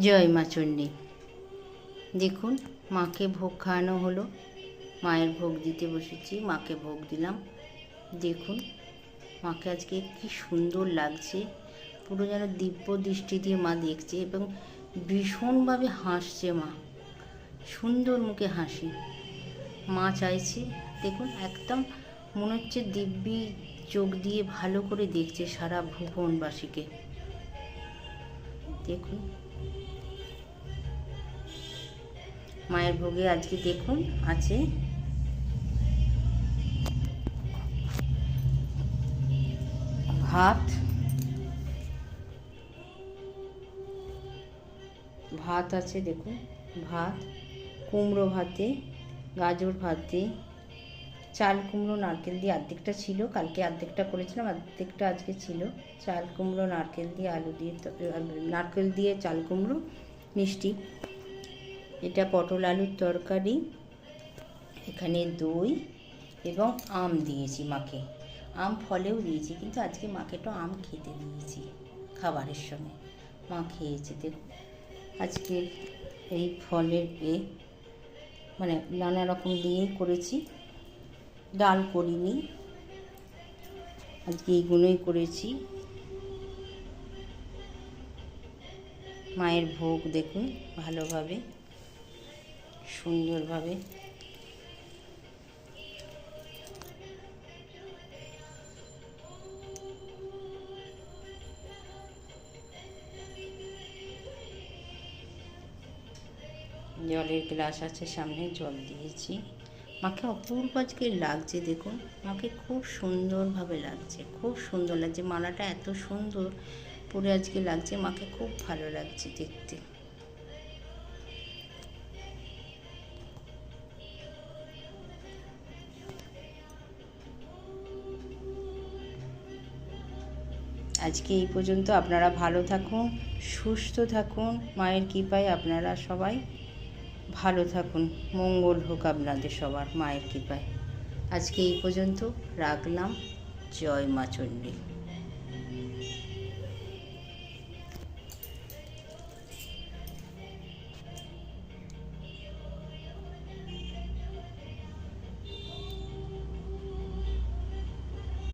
জয় মা চণ্ডী। দেখুন মাকে ভোগ খাওয়ানো হলো, মায়ের ভোগ দিতে বসেছি, মাকে ভোগ দিলাম। দেখুন মাকে আজকে কি সুন্দর লাগছে, পুরো যেন দিব্য দৃষ্টি দিয়ে মা দেখছে এবং ভীষণভাবে হাসছে মা, সুন্দর মুখে হাসি। মা চাইছে, দেখুন একদম মনে হচ্ছে দিব্যি চোখ দিয়ে ভালো করে দেখছে সারা ভুবনবাসীকে। দেখুন মায়ের ভোগে আজকে দেখুন আছে ভাত আছে, দেখুন ভাত, কুমড়ো ভাতে, গাজর ভাতে, চাল কুমড়ো নারকেল দিয়ে অর্ধেকটা ছিল, কালকে অর্ধেকটা করেছিলাম, অর্ধেকটা আজকে ছিল। চাল কুমড়ো নারকেল দিয়ে আলু দিয়ে, নারকেল দিয়ে চাল কুমড়ো মিষ্টি। এটা পটল আলুর তরকারি, এখানে দই এবং আম দিয়েছি মাকে। আম ফলেও দিয়েছি, কিন্তু আজকে মাকে তো আম খেতে দিয়েছি খাবারের সঙ্গে, মা খেয়েছে। দেখুন আজকে এই ফলের মানে নানা রকম দিয়েই করেছি, ডাল করিনি, আজকে এইগুলোই করেছি। মায়ের ভোগ দেখুন ভালোভাবে সুন্দরভাবে। জলের গ্লাস আছে সামনে, জল দিয়েছি। মাকে অপূর্ব আজকে লাগছে, দেখুন মাকে খুব সুন্দরভাবে লাগছে, খুব সুন্দর লাগছে। মালাটা এত সুন্দর পরে আজকে লাগছে, মাকে খুব ভালো লাগছে দেখতে। আজকে এই পর্যন্ত। আপনারা ভালো থাকুন, সুস্থ থাকুন, মায়ের কৃপায় আপনারা সবাই ভালো থাকুন, মঙ্গল হোক আপনাদের সবার মায়ের কৃপায়। আজকে এই পর্যন্ত রাখলাম। জয় মা চণ্ডী।